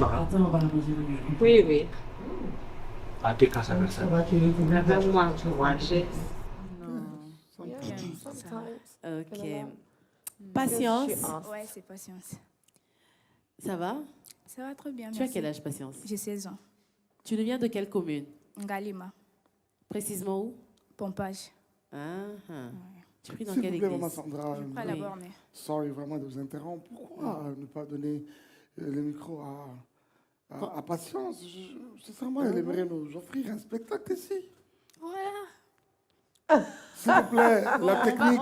Kalima. Oui, oui. Ate kasa kasa. Vraiment, je vois. Ok. Patience. Ouais, c'est patience. Ça va? Ça va très bien, Tu as merci. quel âge, Patience? J'ai 16 ans. Tu nous viens de quelle commune? Galima, Précisément où? pompage. Tu pries dans S'il quelle vous plaît, église? Maman Sandra, Je prends la borne. sorry vraiment de vous interrompre. Pourquoi ne pas donner le micro à Patience? Sincèrement, elle aimerait nous offrir un spectacle ici. Voilà. S'il vous plaît, la technique.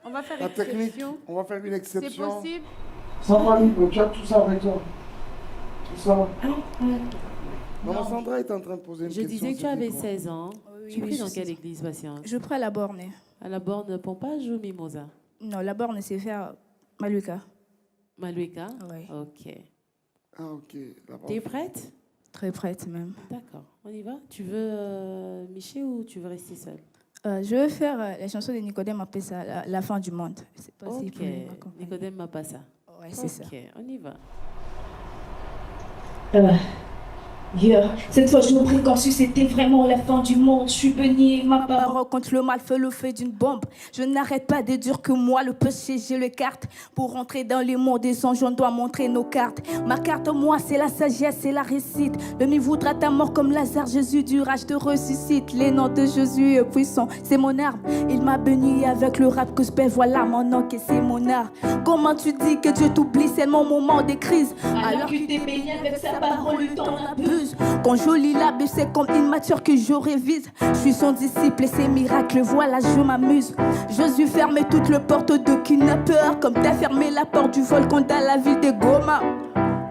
On va faire La une technique, exception. on va faire une C'est exception. possible. Sandra, tu as tout ça avec toi. Tout ça. Maman Sandra est en train de poser une Je question. disais que tu avais quoi. 16 ans. Oui, Tu oui, pries dans je quelle sais. église, Patience? Je prends la borne. À la borne Pompage ou Mimosa? Non, la borne, c'est faire Maluka. Maluka? Oui. Ok. Ah, ok. D'abord. T'es prête? Très prête même. D'accord. On y va? Tu veux Miché ou tu veux rester seule? Je veux faire la chanson de Nicodème, appelle ça la fin du monde. C'est possible. Ok. Nicodème m'a pas ça. Ouais, c'est ça. Ok, on y va. Cette fois, je me prie comme si c'était vraiment la fin du monde. Je suis béni, ma parole. Parole contre le mal fait le fait d'une bombe. Je n'arrête pas de dire que moi, le péché, j'ai le carte. Pour entrer dans les mondes des anges, on doit montrer nos cartes. Ma carte, moi, c'est la sagesse, c'est la récite. L'ennemi voudra ta mort comme Lazare, Jésus du rage te ressuscite. Les noms de Jésus est puissant, c'est mon arme. Il m'a béni avec le rap gospel, voilà mon nom que c'est mon art. Comment tu dis que Dieu t'oublie, c'est mon moment de crise. Alors que t'es béni avec sa parole, le temps abuse. Quand je lis la Bible, c'est comme immature que je révise. Je suis son disciple et ses miracles, voilà, je m'amuse. Jésus ferme toutes les portes de qui n'a peur. Comme t'as fermé la porte du volcan dans la ville de Goma.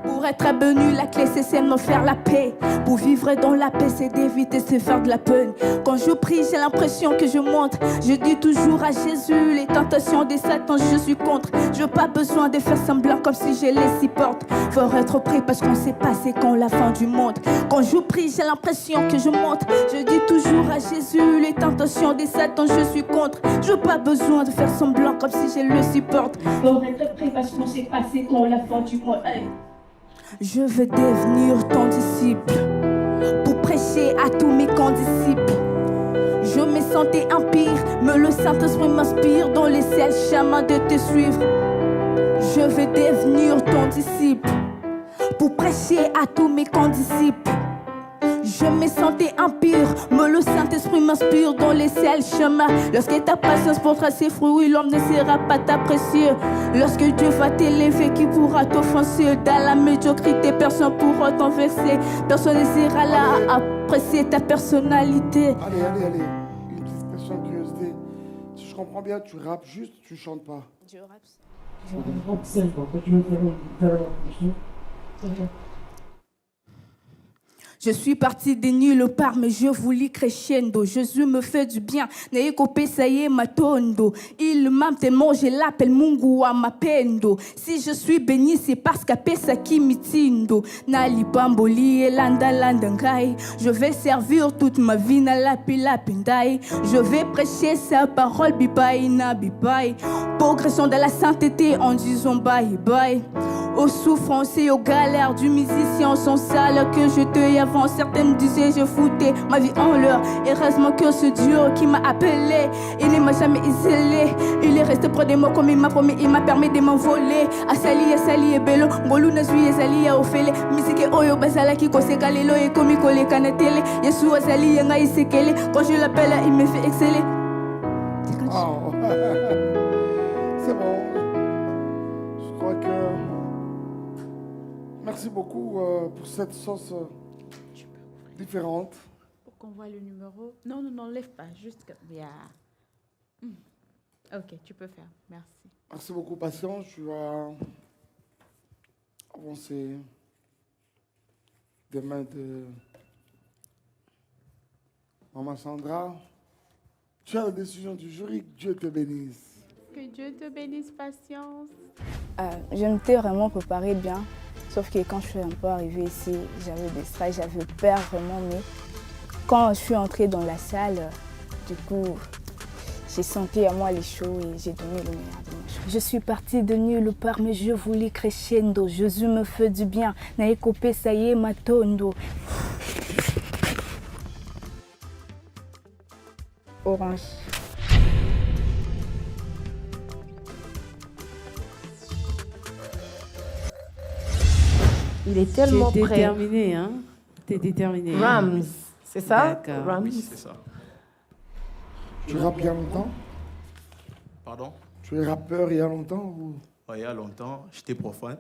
Pour être béni, la clé c'est seulement faire la paix. Pour vivre dans la paix, c'est d'éviter de se faire de la peine. Quand je prie, j'ai l'impression que je monte. Je dis toujours à Jésus, les tentations des Satan, je suis contre. Je n'ai pas besoin de faire semblant comme si je les supporte. Faut être prêt parce qu'on sait pas c'est quand la fin du monde. Quand je prie, j'ai l'impression que je monte. Je dis toujours à Jésus, les tentations des Satan, je suis contre. Je n'ai pas besoin de faire semblant comme si je le supporte. Faut être prêt parce qu'on sait pas c'est quand la fin du monde. Hey. Je veux devenir ton disciple pour prêcher à tous mes condisciples. Je me sentais impire, mais le Saint-Esprit m'inspire dans les seuls chemins de te suivre. Je veux devenir ton disciple pour prêcher à tous mes condisciples. Je me sentais impire, mais le Saint-Esprit m'inspire dans les seuls chemins. Lorsque ta patience portera ses fruits, l'homme ne sera pas t'apprécier. Lorsque Dieu va t'élever, qui pourra t'offenser? Dans la médiocrité, personne pourra t'enverser. Personne ne sera là à apprécier ta personnalité. Allez. Une petite question de curiosité. Si je comprends bien, tu rappes juste, tu chantes pas. Je rappe. Je suis parti de nulle part, mais je voulais crescendo. Jésus me fait du bien, n'ayez copé, ça y est, matondo. Il m'aime tellement, je l'appelle Mungu wa mapendo. Si je suis béni, c'est parce qu'à pesa qui mitindo. Nali bamboli et landa landangai. Je vais servir toute ma vie, na lapi lapindai. Je vais prêcher sa parole, bibai na bibai. Progression de la sainteté en disant bye bye. Aux souffrances et aux galères du musicien sont sales que je te avant. Certaines disaient je foutais ma vie en l'air. Heureusement que ce Dieu qui m'a appelé, il ne m'a jamais isolé. Il est resté près de moi comme il m'a promis, il m'a permis de m'envoler. Asali et bello, ngolu na zui ezali ya ofele. Musique oyo basala ki koseka lelo et komi koleka na télé. Yesu azali yenga isekele. Quand je l'appelle, il me fait exceller. Oh. C'est bon. Je crois que... Merci beaucoup pour cette sauce différente. Pour qu'on voit le numéro. Non, lève pas. Juste comme... Yeah. Ok, tu peux faire. Merci. Merci beaucoup, Patience. Tu vas avancer des mains de Maman Sandra. Tu as la décision du jury. Que Dieu te bénisse. Que Dieu te bénisse, Patience. Je m'étais vraiment préparée bien. Sauf que quand je suis un peu arrivée ici, j'avais des stress, j'avais peur vraiment. Mais quand je suis entrée dans la salle, du coup, J'ai senti à moi les choses et j'ai donné le meilleur de moi. Je suis partie de nulle part, mais je voulais crescendo. Jésus me fait du bien. Naïkope, ça y est, matondo. Orange. Il est tellement Tu es prêt. déterminé, hein? Tu es déterminé. Rams, c'est ça? D'accord. Rams. Oui, c'est ça. Tu rappes il y a longtemps? Pardon? Tu es rappeur il y a longtemps ou... Il y a longtemps, j'étais profane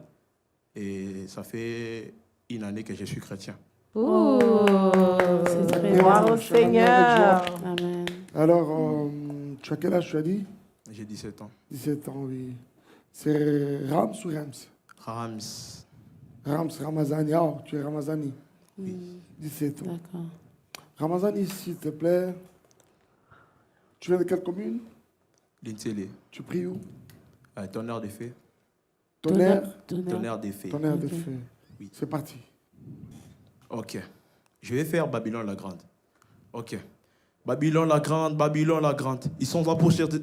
et ça fait une année que je suis chrétien. Oh, c'est très Et bien. Gloire au cher ami avec Seigneur. joie. Amen. Alors, tu as quel âge tu as dit? J'ai 17 ans. 17 ans, oui. C'est Rams ou Rams? Rams. Rams, Ramazani. Ah, tu es Ramazani. Oui. 17 ans. D'accord. Ramazani, s'il te plaît. Tu viens de quelle commune? L'Intélé. Tu pries où? Tonnerre des fées. Tonnerre? Tonnerre des fées. Tonnerre de Ok. feu. Oui. C'est parti. Ok. Je vais faire Babylone la Grande. Ok. Babylone la Grande, Babylone la Grande. Ils sont là pour chercher.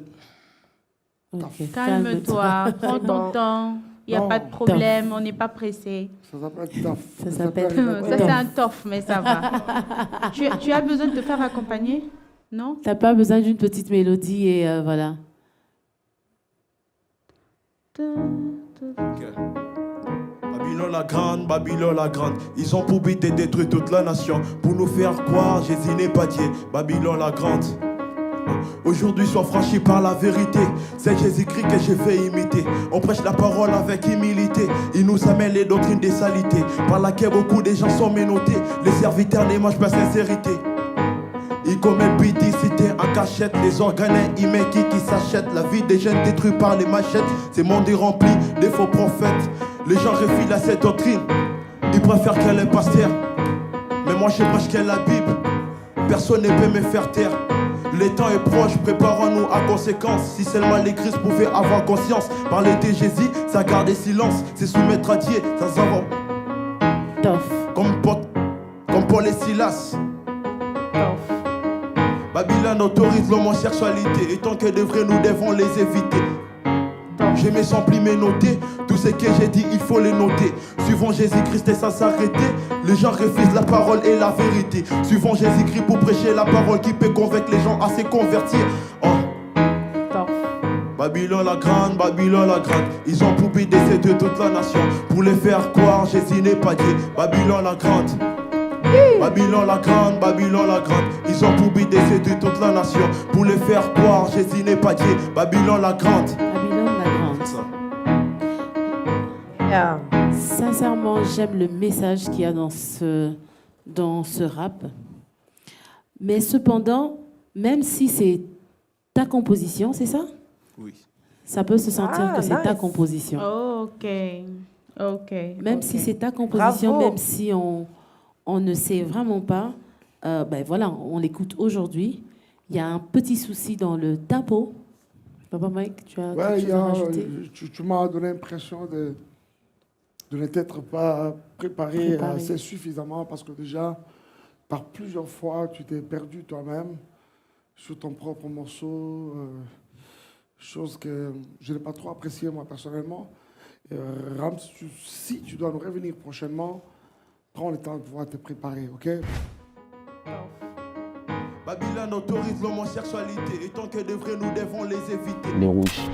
Ok. Calme-toi, prends ton temps. Il n'y a Non. pas de problème, on n'est pas pressé. Ça s'appelle taf. Ça s'appelle- Ça, c'est un tof, mais ça va. Tu as besoin de te faire accompagner? Non? T'as pas besoin d'une petite mélodie et voilà. Ok. Babylone la Grande, Babylone la Grande. Ils ont pour but de détruire toute la nation. Pour nous faire croire, Jésus n'est pas Dieu. Babylone la Grande. Aujourd'hui, sois franchi par la vérité. C'est Jésus-Christ que je vais imiter. On prêche la parole avec humilité. Il nous amène les doctrines des salités, par laquelle beaucoup de gens sont menottés. Les serviteurs ne mangent pas sincérité. Ils commettent bidicité en cachette. Les organes humains qui s'achètent. La vie des jeunes détruite par les machettes. Ce monde est rempli de faux prophètes. Les gens refilent à cette doctrine. Ils préfèrent qu'elle est pasteur. Mais moi je prêche qu'elle la Bible. Personne ne peut me faire taire. Le temps est proche, préparons-nous à conséquence. Si seulement l'Église pouvait avoir conscience. Parler de Jésus, ça garder silence. C'est soumettre à Dieu, ça s'en Tof. comme Paul et Silas. Babylone autorise l'homosexualité. Et tant que de vrai, nous devons les éviter. Je me sens plus me noter. Tout ce que j'ai dit, il faut les noter. Suivons Jésus-Christ et sans s'arrêter. Les gens refusent la parole et la vérité. Suivons Jésus-Christ pour prêcher la parole qui peut convaincre les gens à se convertir. Oh. Babylone la Grande, Babylone la Grande. Ils ont pour but de séduire toute la nation. Pour les faire croire, Jésus n'est pas Dieu. Babylone la Grande. Babylone la Grande, Babylone la Grande. Ils ont pour but de séduire toute la nation. Pour les faire croire, Jésus n'est pas Dieu. Babylone la Grande. Babylone la Grande. Yeah. Sincèrement, j'aime le message qu'il y a dans ce rap. Mais cependant, même si c'est ta composition, c'est ça? Oui. Ça peut se sentir que c'est ta nice. composition. Ok. Ok. Même ok. si c'est ta composition, Bravo. même si on ne sait vraiment pas, ben voilà, on l'écoute aujourd'hui. Il y a un petit souci dans le tempo. Papa Mike, tu as Ouais, quelque chose à rajouter? tu m'as donné l'impression de ne t'être pas préparé assez suffisamment parce que déjà, par plusieurs fois, tu t'es perdu toi-même sur ton propre morceau, chose que je n'ai pas trop appréciée moi personnellement. Rams, si tu dois nous revenir prochainement, prends le temps de pouvoir te préparer, ok? Babylone autorise l'homosexualité. Et tant que de vrai, nous devons les éviter. Les rouges.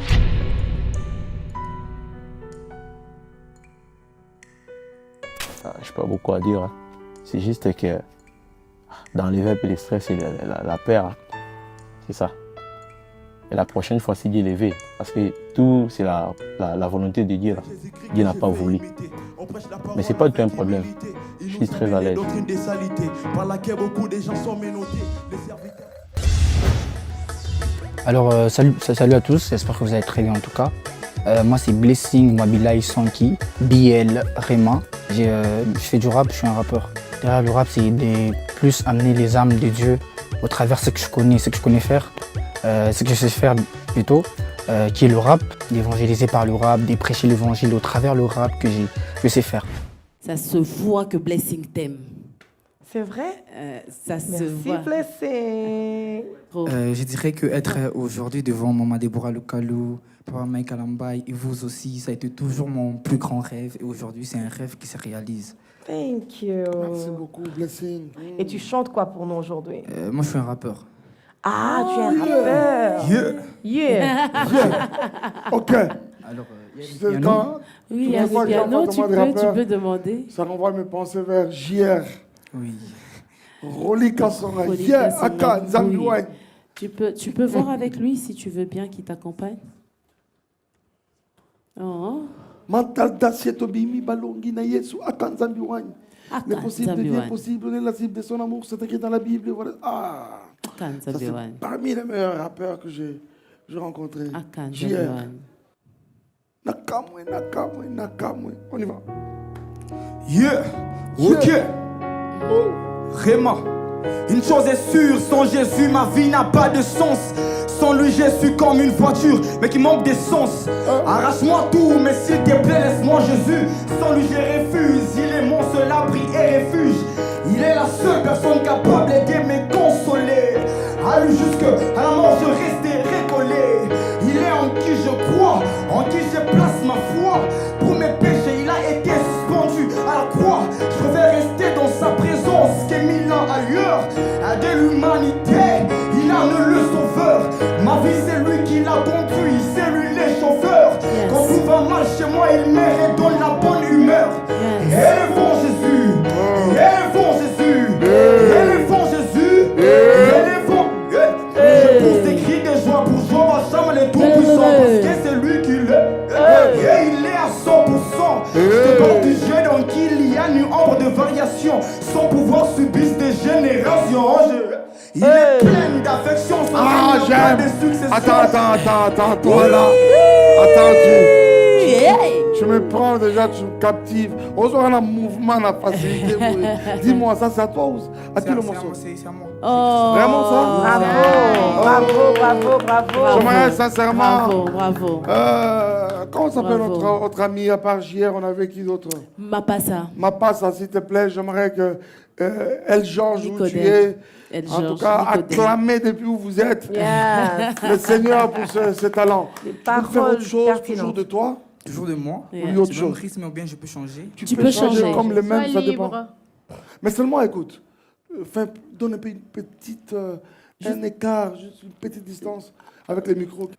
Je n'ai pas beaucoup à dire. Hein. C'est juste que dans les verbes et les stress, c'est la paire. Hein. C'est ça. Et la prochaine fois, c'est Dieu levé. Parce que tout, c'est la volonté de Dieu. Là. Dieu n'a pas voulu. Mais ce n'est pas du tout un problème. Je suis très à l'aise. Alors, salut à tous, j'espère que vous allez très bien en tout cas. Moi, c'est Blessing Mwabilai Sanki, BL Rema. Je fais du rap, je suis un rappeur. Derrière le rap, c'est de plus amener les âmes de Dieu au travers de ce que je connais faire, ce que je sais faire plutôt, qui est le rap, d'évangéliser par le rap, de prêcher l'évangile au travers le rap que je sais faire. Ça se voit que Blessing t'aime. C'est vrai? Ça se Merci, voit. Blessing. Je dirais que être aujourd'hui devant Maman Deborah Lukalou, Papa Mike Alambay et vous aussi, ça a été toujours mon plus grand rêve. Et aujourd'hui, c'est un rêve qui se réalise. Thank you. Merci beaucoup, Blessing. Et tu chantes quoi pour nous aujourd'hui? Moi, je suis un rappeur. Ah, tu es un rappeur. Yeah. Yeah. Ok. Alors, Tu sais, quand Oui, toutes il y a les fois le que piano, j'entends tu des rappeurs, peux demander. ça renvoie mes pensées vers JR. oui. Roli Kassonga. Roli Yeah, Kassonga, Aka, Zambiouane. Tu peux voir avec lui si tu veux bien qu'il t'accompagne. Oh. Mental d'assiette bimi balongi na Yesu, Aka, Zambiouane. Aka, L'impossible devient Zambiouane. possible, la cible de son amour, c'est écrit dans la Bible. Voilà. Ah, Aka, ça, c'est Zambiouane. parmi les meilleurs rappeurs que j'ai rencontrés. Aka, JR. Zambiouane. Nakamwe, Nakamwe, Nakamwe. On y va. Yeah, ok. Réma. Une chose est sûre, sans Jésus, ma vie n'a pas de sens. Sans lui, je suis comme une voiture, mais qui manque d'essence. Arrache-moi tout, mais s'il te plaît, laisse-moi Jésus. Sans lui, je refuse. Il est mon seul abri et refuge. Il est la seule personne capable de me consoler. À lui jusqu'à la mort, je resterai collé. Il est en qui je crois, en qui je place ma foi. Pour mes péchés, il a été suspendu à la croix. Je préfère rester dans sa présence que 1000 ans ailleurs. De l'humanité, il a le sauveur. Ma vie, c'est lui qui l'a conduit, c'est lui le chauffeur. Quand tout va mal chez moi, il me redonne la bonne humeur. Élevons Jésus, élevons Jésus, élevons Jésus, élevons. Je pousse des cris de joie pour Jehovah Shammah le Tout-Puissant, parce que c'est lui qui l'est. Et il est à 100%. Je te parle du Dieu dans qui il y a une ombre de variation. Son pouvoir subisse des générations. Il est plein d'affection. Ah, Pas j'aime. de succession. Attends, toi là. Attends, tu me prends déjà, tu me captives. Aujourd'hui, on a un mouvement, la facilité. Dis-moi, ça c'est à toi ou à qui le morceau? C'est à moi. Oh. Vraiment ça? Bravo. J'aimerais sincèrement. Bravo. Comment s'appelle Bravo. notre ami à part JR? On avait qui d'autre? Mapassa. Mapassa, s'il te plaît, j'aimerais que El Georges, où tu Nicodème. es, El en tout Georges, cas, Nicodème. acclamé depuis où vous êtes Yes. le Seigneur pour ce talent. Des Tu peux faire paroles autre chose, pertinentes. toujours de toi? Toujours de moi. Yeah. Ou autre C'est le même chose? rythme ou bien je peux changer. Tu peux changer. comme le même, Sois ça dépend. libre. Mais seulement, écoute, donne un peu une petite, un écart, juste une petite distance avec les micros.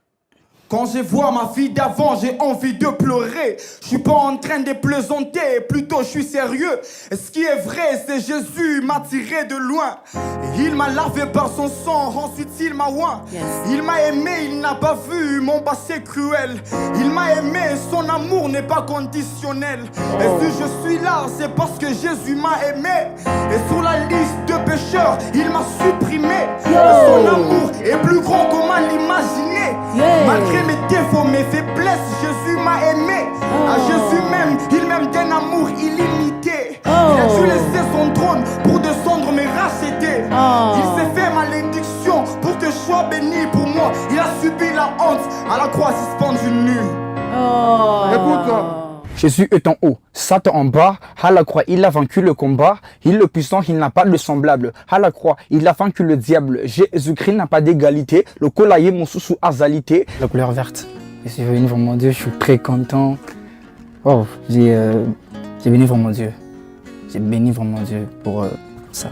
Quand je vois ma vie d'avant, j'ai envie de pleurer. Je suis pas en train de plaisanter, plutôt je suis sérieux. Et ce qui est vrai, c'est Jésus m'a tiré de loin. Et il m'a lavé par son sang, ensuite il m'a oint. Yes. Il m'a aimé, il n'a pas vu mon passé cruel. Il m'a aimé, son amour n'est pas conditionnel. Et si je suis là, c'est parce que Jésus m'a aimé. Et sur la liste de pécheurs, il m'a supprimé. Et son amour est plus grand qu'on m'a l'imaginé. Yeah. Malgré mes défauts, mes faiblesses, Jésus m'a aimé. À Jésus même, il m'aime d'un amour illimité. Il a dû laisser son trône pour descendre me racheter. Il s'est fait malédiction pour que je sois béni pour moi. Il a subi la honte à la croix suspendu nu. Écoute, Jésus est en haut, Satan en bas. À la croix, il a vaincu le combat. Il est le puissant, il n'a pas de semblable. À la croix, il a vaincu le diable. Jésus-Christ n'a pas d'égalité. Le colailler, mon sous azalité. La couleur verte. Je suis venu vraiment Dieu, je suis très content. Oh, j'ai béni vraiment Dieu. J'ai béni vraiment Dieu pour ça.